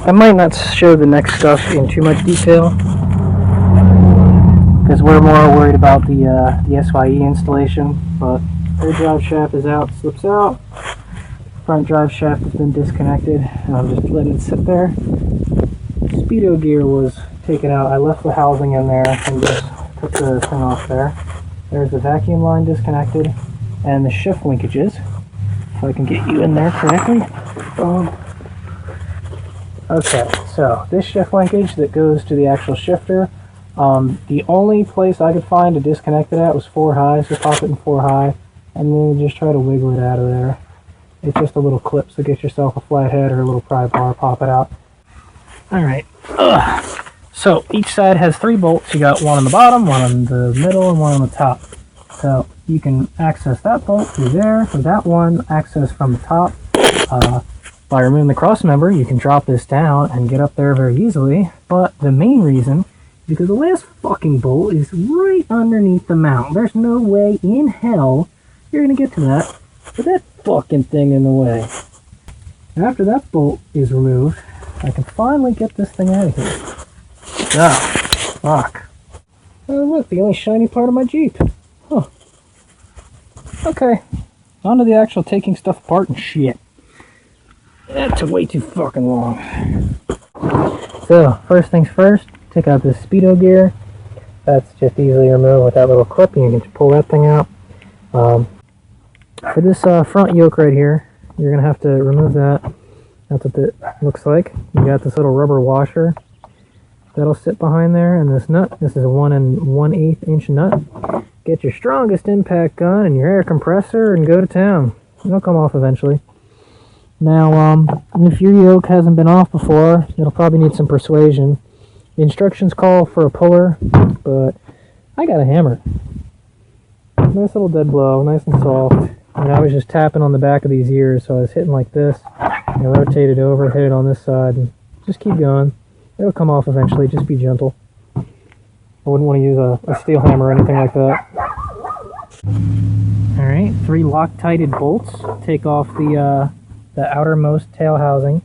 I might not show the next stuff in too much detail, because we're more worried about the SYE installation, but rear drive shaft is out, slips out. Front drive shaft has been disconnected, and I'm just letting it sit there. Speedo gear was taken out. I left the housing in there and just took the thing off there. There's the vacuum line disconnected, and the shift linkages. If I can get you in there correctly. Okay, so this shift linkage that goes to the actual shifter, the only place I could find to disconnect it at was 4 high, so pop it in 4 high, and then just try to wiggle it out of there. It's just a little clip, so get yourself a flathead or a little pry bar, pop it out. Alright, so each side has 3 bolts. You got one on the bottom, one on the middle, and one on the top. So you can access that bolt through there, for that one, access from the top. By removing the cross member, you can drop this down and get up there very easily, but the main reason, because the last fucking bolt is right underneath the mount. There's no way in hell you're going to get to that with that fucking thing in the way. After that bolt is removed, I can finally get this thing out of here. Ah, fuck. Oh look, the only shiny part of my Jeep. Huh. Okay, on to the actual taking stuff apart and shit. That took way too fucking long. So, first things first, take out this Speedo gear. That's just easily removed with that little clip, and you can just pull that thing out. For this front yoke right here, you're going to have to remove that. That's what it looks like. You got this little rubber washer that'll sit behind there, and this nut. This is a 1 1/8 inch nut. Get your strongest impact gun and your air compressor and go to town. It'll come off eventually. Now, if your yoke hasn't been off before, it'll probably need some persuasion. The instructions call for a puller, but I got a hammer. Nice little dead blow, nice and soft. And I was just tapping on the back of these ears, so I was hitting like this, and rotate it over, hit it on this side, and just keep going. It'll come off eventually, just be gentle. I wouldn't want to use a steel hammer or anything like that. Alright, 3 Loctited bolts. Take off the outermost tail housing.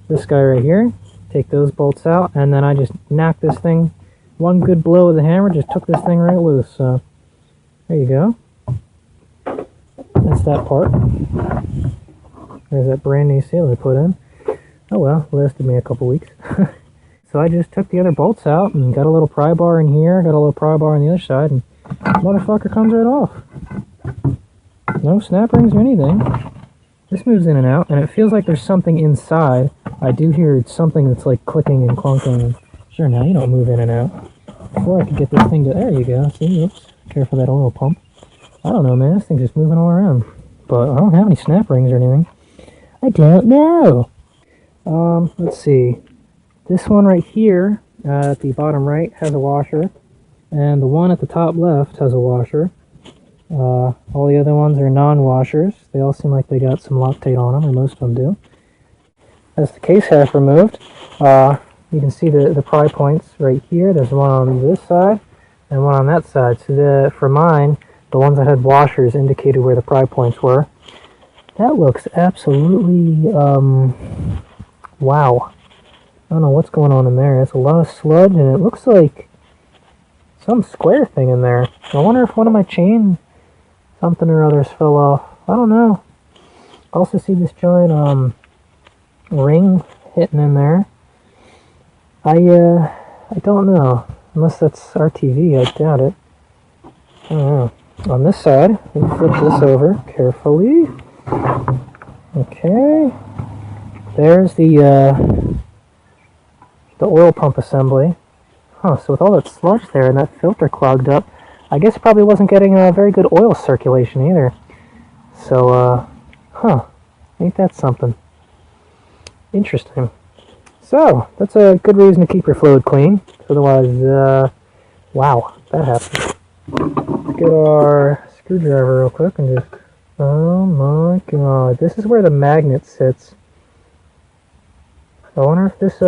This guy right here. Take those bolts out, and then I just knocked this thing. One good blow with the hammer just took this thing right loose. So there you go. That's that part. There's that brand new seal I put in. Oh well, lasted me a couple weeks. So I just took the other bolts out and got a little pry bar in here, got a little pry bar on the other side, and motherfucker comes right off. No snap rings or anything. This moves in and out, and it feels like there's something inside. I do hear something that's like clicking and clunking. Sure, now you don't move in and out. Before I could get this thing to... There you go. See, oops. Careful that oil pump. I don't know, man. This thing's just moving all around. But I don't have any snap rings or anything. I don't know. Let's see. This one right here, at the bottom right, has a washer. And the one at the top left has a washer. All the other ones are non-washers. They all seem like they got some Loctite on them, or most of them do. As the case half removed, you can see the pry points right here. There's one on this side and one on that side. So for mine, the ones that had washers indicated where the pry points were. That looks absolutely, wow. I don't know what's going on in there. It's a lot of sludge, and it looks like some square thing in there. I wonder if one of my chain something or others fell off. I don't know. I also see this giant ring hitting in there. I don't know. Unless that's RTV, I doubt it. I don't know. On this side, we'll flip this over carefully. Okay. There's the oil pump assembly. Huh, so with all that sludge there and that filter clogged up, I guess it probably wasn't getting a very good oil circulation either. So, ain't that something? Interesting. So, that's a good reason to keep your fluid clean. Otherwise, wow, that happened. Let's get our screwdriver real quick and just... Oh my god, this is where the magnet sits. I wonder if this,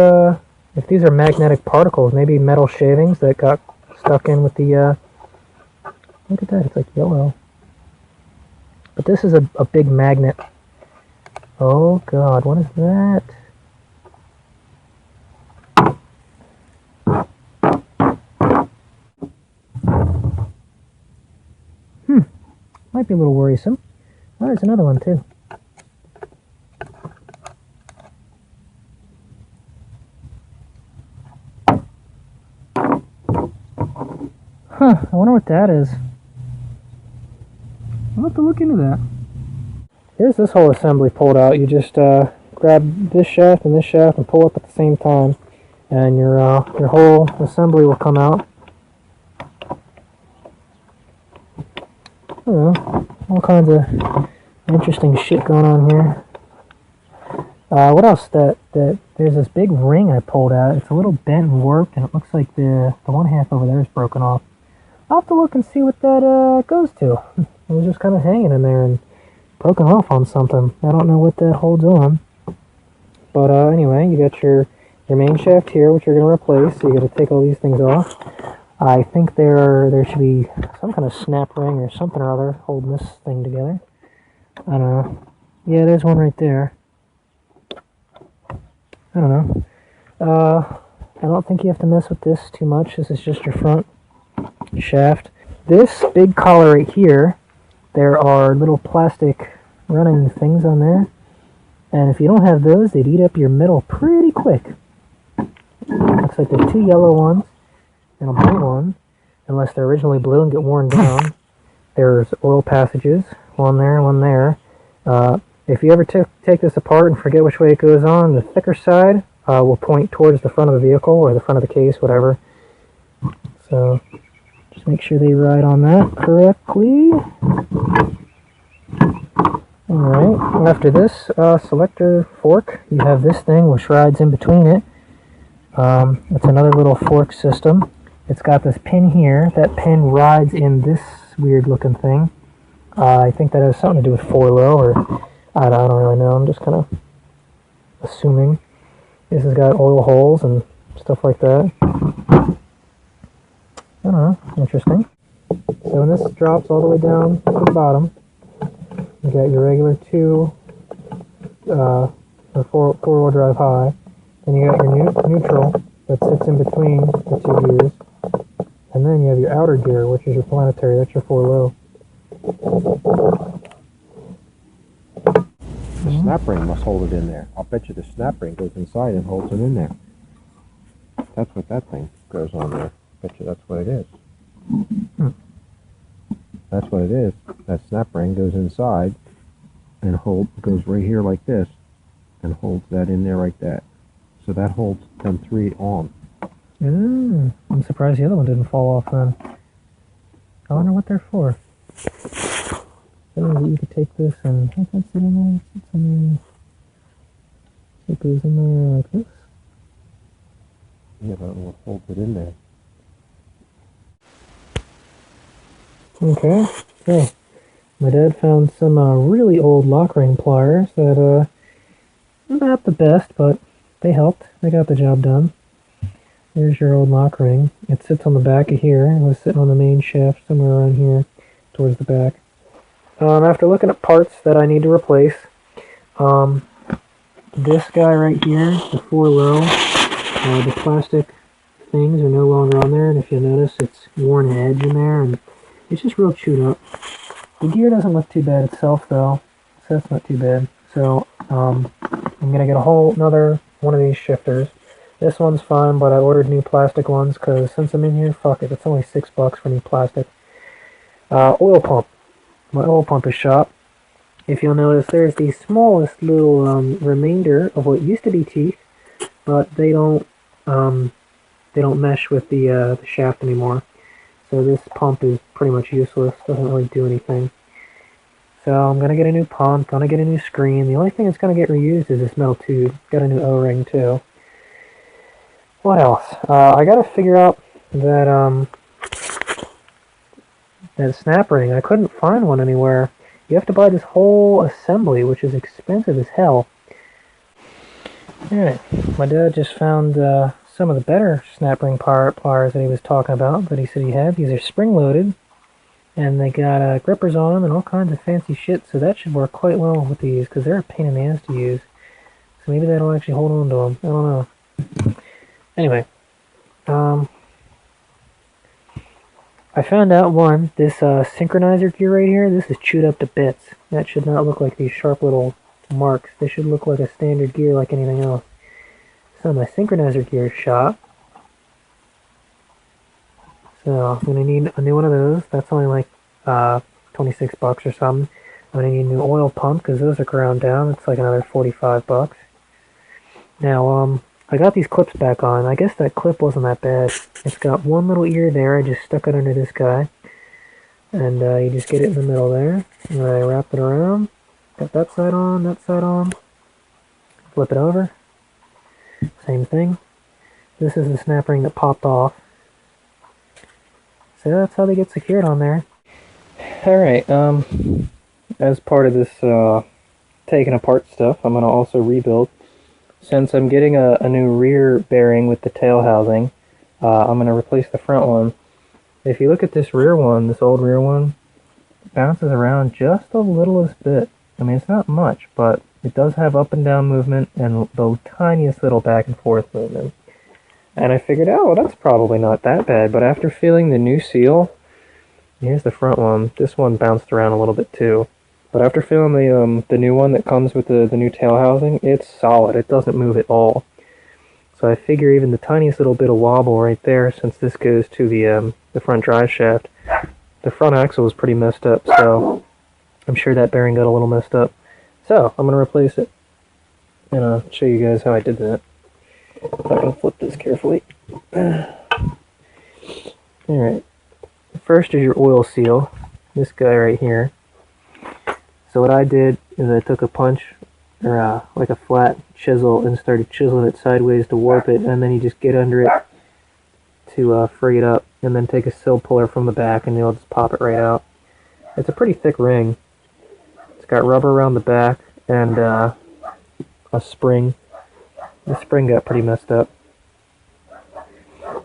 if these are magnetic particles, maybe metal shavings that got stuck in with the, look at that, it's like yellow. But this is a big magnet. Oh god, what is that? Might be a little worrisome. Oh, there's another one too. Huh, I wonder what that is. I'll have to look into that. Here's this whole assembly pulled out. You just grab this shaft and pull up at the same time, and your whole assembly will come out. I don't know, all kinds of interesting shit going on here. What else? There's this big ring I pulled out. It's a little bent and warped, and it looks like the one half over there is broken off. I'll have to look and see what that goes to. It was just kind of hanging in there and broken off on something. I don't know what that holds on. But anyway, you got your main shaft here, which you're going to replace. So you got to take all these things off. I think there should be some kind of snap ring or something or other holding this thing together. I don't know. Yeah, there's one right there. I don't know. I don't think you have to mess with this too much. This is just your front shaft. This big collar right here, there are little plastic running things on there, and if you don't have those, they'd eat up your metal pretty quick. Looks like there's 2 yellow ones and a blue one, unless they're originally blue and get worn down. There's oil passages, one there, one there. If you ever take this apart and forget which way it goes on, the thicker side will point towards the front of the vehicle or the front of the case, whatever. So just make sure they ride on that correctly. Alright, after this selector fork, you have this thing which rides in between it. It's another little fork system. It's got this pin here. That pin rides in this weird looking thing. I think that has something to do with 4-low, or I don't really know. I'm just kind of assuming. This has got oil holes and stuff like that. I don't know. Interesting. So when this drops all the way down to the bottom, you got your regular 2 or 4-wheel drive high. Then you got your neutral that sits in between the 2 gears. And then you have your outer gear, which is your planetary. That's your 4-low. The snap ring must hold it in there. I'll bet you the snap ring goes inside and holds it in there. That's what that thing goes on there. Bet you that's what it is. That's what it is. That snap ring goes inside and goes right here like this and holds that in there like that. So that holds them 3 on. I'm surprised the other one didn't fall off then. I wonder what they're for. So you could take this and how does it sit in there? It sits in there. It goes in there like this. Yeah, but I don't know what holds it in there. Okay, so my dad found some really old lock ring pliers that not the best, but they helped. They got the job done. There's your old lock ring. It sits on the back of here. It was sitting on the main shaft somewhere around here towards the back. After looking at parts that I need to replace, this guy right here, the 4-low, the plastic things are no longer on there, and if you notice, it's worn edge in there, and it's just real chewed up. The gear doesn't look too bad itself, though, so that's not too bad. So, I'm going to get a whole another one of these shifters. This one's fine, but I ordered new plastic ones, because since I'm in here, fuck it, it's only $6 for new plastic. Oil pump. My oil pump is shot. If you'll notice, there's the smallest little remainder of what used to be teeth, but they don't mesh with the shaft anymore. So this pump is pretty much useless. Doesn't really do anything. So I'm gonna get a new pump. Gonna get a new screen. The only thing that's gonna get reused is this metal tube. Got a new O-ring too. What else? I gotta figure out that that snap ring. I couldn't find one anywhere. You have to buy this whole assembly, which is expensive as hell. Alright, my dad just found some of the better snap ring pliers that he was talking about, that he said he had. These are spring-loaded, and they got grippers on them and all kinds of fancy shit, so that should work quite well with these, because they're a pain in the ass to use. So maybe that'll actually hold on to them. I don't know. Anyway, I found out one, this synchronizer gear right here, this is chewed up to bits. That should not look like these sharp little marks. They should look like a standard gear like anything else. So my synchronizer gear is shot. So I'm going to need a new one of those. That's only like 26 bucks or something. I'm going to need a new oil pump because those are ground down. It's like another 45 bucks. Now, I got these clips back on. I guess that clip wasn't that bad. It's got one little ear there. I just stuck it under this guy. And you just get it in the middle there. And I wrap it around. Got that side on, that side on. Flip it over. Same thing. This is the snap ring that popped off. So that's how they get secured on there. Alright, as part of this taking apart stuff, I'm going to also rebuild. Since I'm getting a new rear bearing with the tail housing, I'm going to replace the front one. If you look at this rear one, this old rear one, it bounces around just a littlest bit. I mean, it's not much, but it does have up and down movement and the tiniest little back and forth movement. And I figured, oh, well, that's probably not that bad. But after feeling the new seal, here's the front one. This one bounced around a little bit too. But after feeling the new one that comes with the new tail housing, it's solid. It doesn't move at all. So I figure even the tiniest little bit of wobble right there, since this goes to the front drive shaft, the front axle was pretty messed up. So I'm sure that bearing got a little messed up. So I'm going to replace it. And I'll show you guys how I did that. If I can flip this carefully. Alright. First is your oil seal. This guy right here. So what I did is I took a punch, or like a flat chisel, and started chiseling it sideways to warp it, and then you just get under it to free it up, and then take a sill puller from the back and you'll just pop it right out. It's a pretty thick ring. It's got rubber around the back and a spring. The spring got pretty messed up.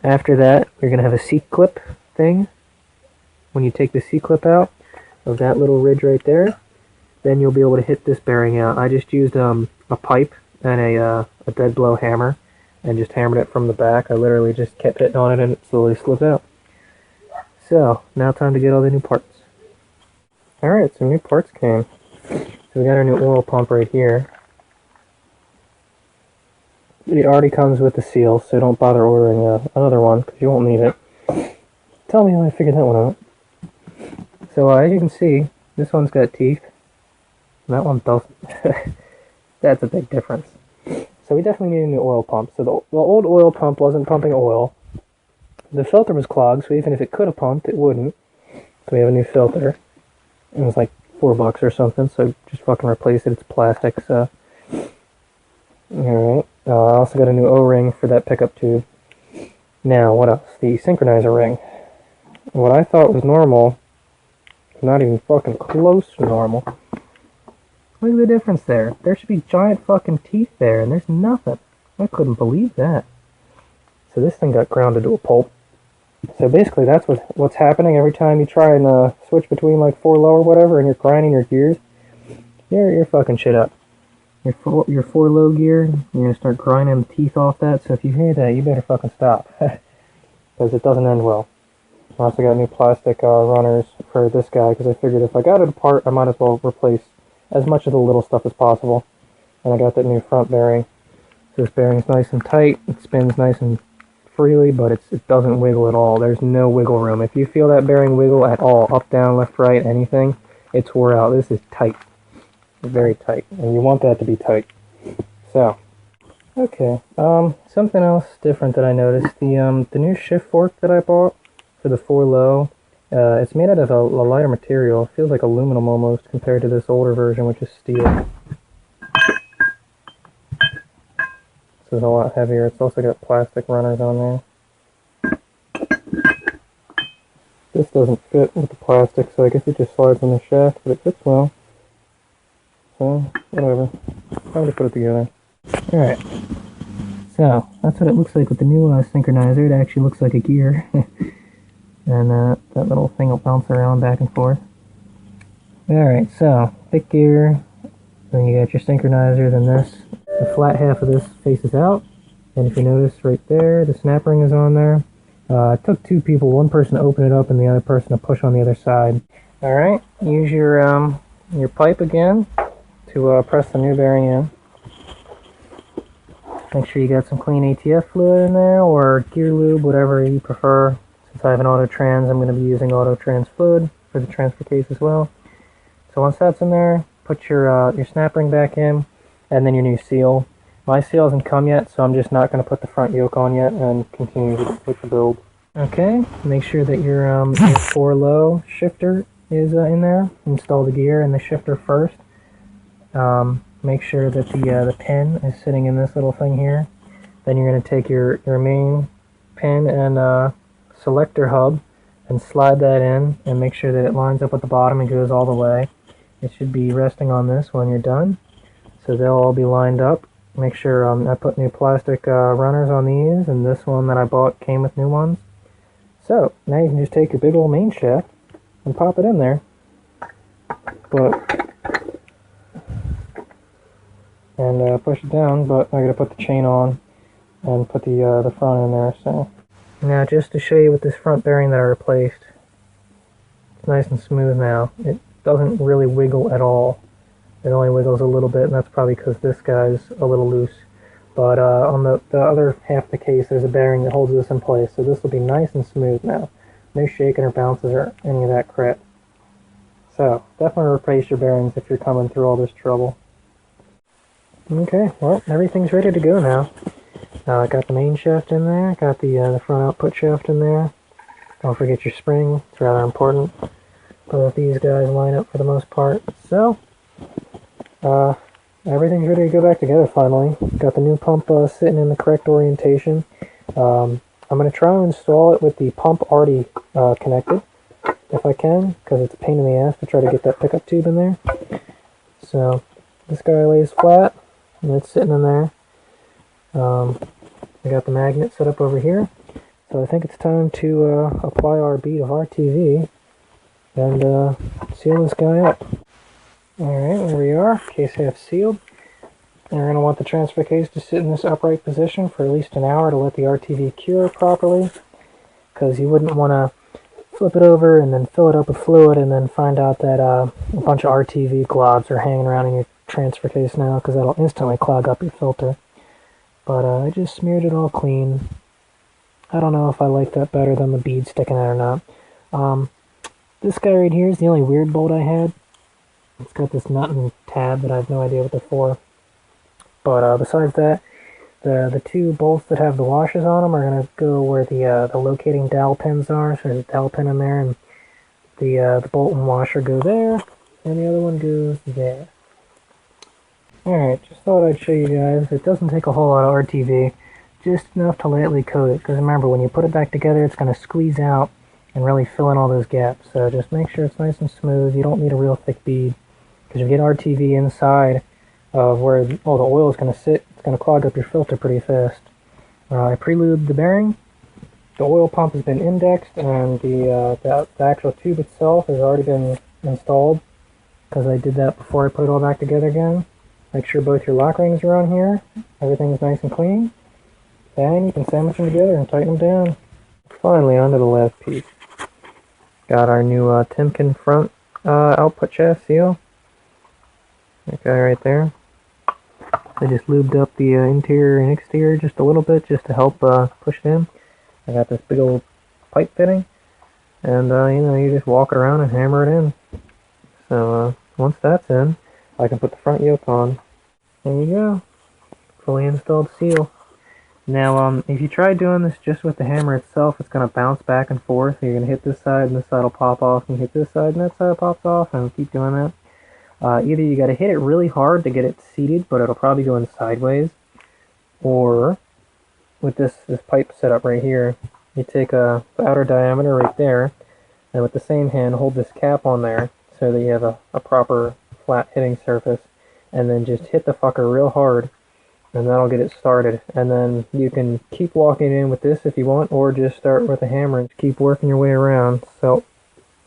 After that, you're going to have a C-clip thing. When you take the C-clip out of that little ridge right there, then you'll be able to hit this bearing out. I just used a pipe and a dead blow hammer and just hammered it from the back. I literally just kept hitting on it and it slowly slipped out. So, now time to get all the new parts. Alright, some new parts came. So we got our new oil pump right here. It already comes with the seal, so don't bother ordering another one, because you won't need it. Tell me how I figured that one out. So as you can see, this one's got teeth, and that one doesn't. That's a big difference. So we definitely need a new oil pump. So the old oil pump wasn't pumping oil. The filter was clogged, so even if it could have pumped, it wouldn't. So we have a new filter. It was like $4 or something, so just fucking replace it. It's plastic, so... Alright. I also got a new O-ring for that pickup tube. Now, what else? The Synchronizer Ring. What I thought was normal is not even fucking close to normal. Look at the difference there. There should be giant fucking teeth there, and there's nothing. I couldn't believe that. So this thing got ground to a pulp. So basically that's what's happening every time you try and switch between like 4 low or whatever, and you're grinding your gears. You're fucking shit up. Your 4 low gear, you're going to start grinding the teeth off that, so if you hear that, you better fucking stop. Because it doesn't end well. I also got new plastic runners for this guy, because I figured if I got it apart, I might as well replace as much of the little stuff as possible. And I got that new front bearing. So this bearing's nice and tight, it spins nice and freely, but it doesn't wiggle at all. There's no wiggle room. If you feel that bearing wiggle at all, up, down, left, right, anything, it's wore out. This is tight. Very tight, and you want that to be tight. So, okay, something else different that I noticed, the new shift fork that I bought for the 4 low, it's made out of a lighter material. It feels like aluminum almost compared to this older version, which is steel. This is a lot heavier. It's also got plastic runners on there. This doesn't fit with the plastic, so I guess it just slides on the shaft, but it fits well. So, whatever. Time to put it together. Alright. So, that's what it looks like with the new synchronizer. It actually looks like a gear. And that little thing will bounce around back and forth. Alright, so, thick gear. Then you got your synchronizer, then this. The flat half of this faces out. And if you notice right there, the snap ring is on there. It took two people, one person to open it up and the other person to push on the other side. Alright, use your pipe again to press the new bearing in. Make sure you got some clean ATF fluid in there, or gear lube, whatever you prefer. Since I have an auto trans, I'm going to be using auto trans fluid for the transfer case as well. So once that's in there, put your snap ring back in, and then your new seal. My seal hasn't come yet, so I'm just not going to put the front yoke on yet and continue with the build. Okay, make sure that your 4 low shifter is in there. Install the gear and the shifter first. Make sure that the pin is sitting in this little thing here. Then you're going to take your main pin and selector hub and slide that in and make sure that it lines up with the bottom and goes all the way. It should be resting on this when you're done. So they'll all be lined up. Make sure I put new plastic runners on these, and this one that I bought came with new ones. So now you can just take your big old main shaft and pop it in there. And push it down, but I gotta put the chain on and put the front in there. So now, just to show you with this front bearing that I replaced, it's nice and smooth now. It doesn't really wiggle at all. It only wiggles a little bit, and that's probably because this guy's a little loose. But on the other half of the case, there's a bearing that holds this in place, so this will be nice and smooth now. No shaking or bounces or any of that crap. So definitely replace your bearings if you're coming through all this trouble. Okay, well, everything's ready to go now. I got the main shaft in there, got the front output shaft in there. Don't forget your spring, it's rather important. Both these guys line up for the most part. So, everything's ready to go back together finally. Got the new pump sitting in the correct orientation. I'm going to try and install it with the pump already connected, if I can, because it's a pain in the ass to try to get that pickup tube in there. So, this guy lays flat, and it's sitting in there. I got the magnet set up over here, so I think it's time to apply our bead of RTV and seal this guy up. Alright, there we are, case half sealed. And we're going to want the transfer case to sit in this upright position for at least an hour to let the RTV cure properly, because you wouldn't want to flip it over and then fill it up with fluid and then find out that a bunch of RTV globs are hanging around in your transfer case now, because that'll instantly clog up your filter. But I just smeared it all clean. I don't know if I like that better than the bead sticking out or not. This guy right here is the only weird bolt I had. It's got this nut and tab that I have no idea what they're for. But besides that, the two bolts that have the washers on them are going to go where the locating dowel pins are. So there's a dowel pin in there, and the bolt and washer go there, and the other one goes there. Alright, just thought I'd show you guys. It doesn't take a whole lot of RTV, just enough to lightly coat it, because remember, when you put it back together, it's going to squeeze out and really fill in all those gaps. So just make sure it's nice and smooth. You don't need a real thick bead, because if you get RTV inside of where all the oil is going to sit, it's going to clog up your filter pretty fast. I pre-lubed the bearing. The oil pump has been indexed, and the actual tube itself has already been installed, because I did that before I put it all back together again. Make sure both your lock rings are on here. Everything's nice and clean. Then you can sandwich them together and tighten them down. Finally, onto the last piece. Got our new Timken front output shaft seal. That guy right there. I just lubed up the interior and exterior just a little bit just to help push it in. I got this big old pipe fitting. And, you just walk it around and hammer it in. So, once that's in, I can put the front yoke on. There you go. Fully installed seal. Now, if you try doing this just with the hammer itself, it's going to bounce back and forth. You're going to hit this side and this side will pop off, and you hit this side and that side pops off, and keep doing that. Either you got to hit it really hard to get it seated, but it'll probably go in sideways, or with this pipe setup right here, you take the outer diameter right there, and with the same hand hold this cap on there so that you have a proper flat hitting surface, and then just hit the fucker real hard, and that'll get it started. And then you can keep walking in with this if you want, or just start with a hammer and keep working your way around. So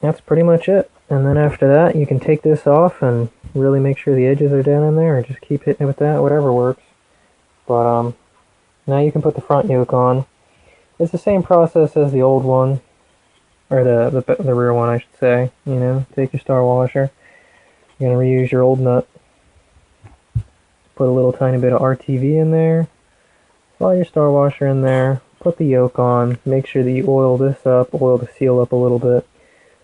that's pretty much it. And then after that, you can take this off and really make sure the edges are down in there, or just keep hitting it with that, whatever works. But now you can put the front yoke on. It's the same process as the old one, or the rear one, I should say. You know, take your star washer. You're gonna reuse your old nut. Put a little tiny bit of RTV in there. Slide your star washer in there. Put the yoke on. Make sure that you oil this up, oil the seal up a little bit,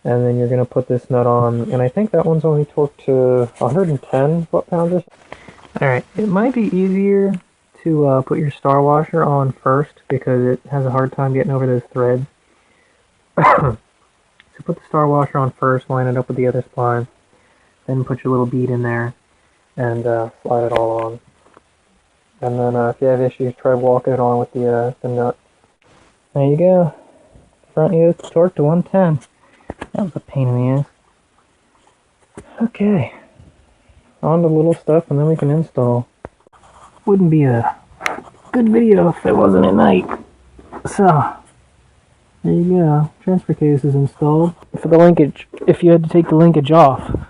and then you're gonna put this nut on. And I think that one's only torqued to 110 foot-pounds. All right, it might be easier to put your star washer on first because it has a hard time getting over those threads. So put the star washer on first, line it up with the other spline, then put your little bead in there and slide it all on. And then if you have issues, try walking it on with the nut. There you go. Front yoke torque to 110. That was a pain in the ass. Okay. On to little stuff and then we can install. Wouldn't be a good video if it wasn't at night. So, there you go. Transfer case is installed. For the linkage, if you had to take the linkage off,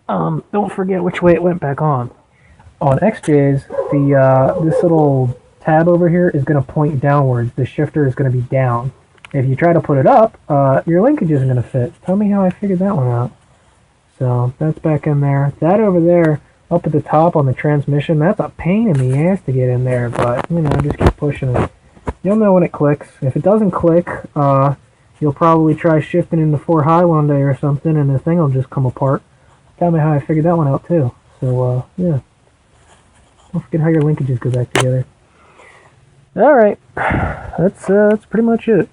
don't forget which way it went back on. On XJ's, this little tab over here is going to point downwards. The shifter is going to be down. If you try to put it up, your linkage isn't going to fit. Tell me how I figured that one out. So that's back in there. That over there, up at the top on the transmission, that's a pain in the ass to get in there, but, you know, just keep pushing it. You'll know when it clicks. If it doesn't click, you'll probably try shifting into 4 high one day or something, and the thing will just come apart. Tell me how I figured that one out, too. So, yeah. Don't forget how your linkages go back together. Alright, that's pretty much it.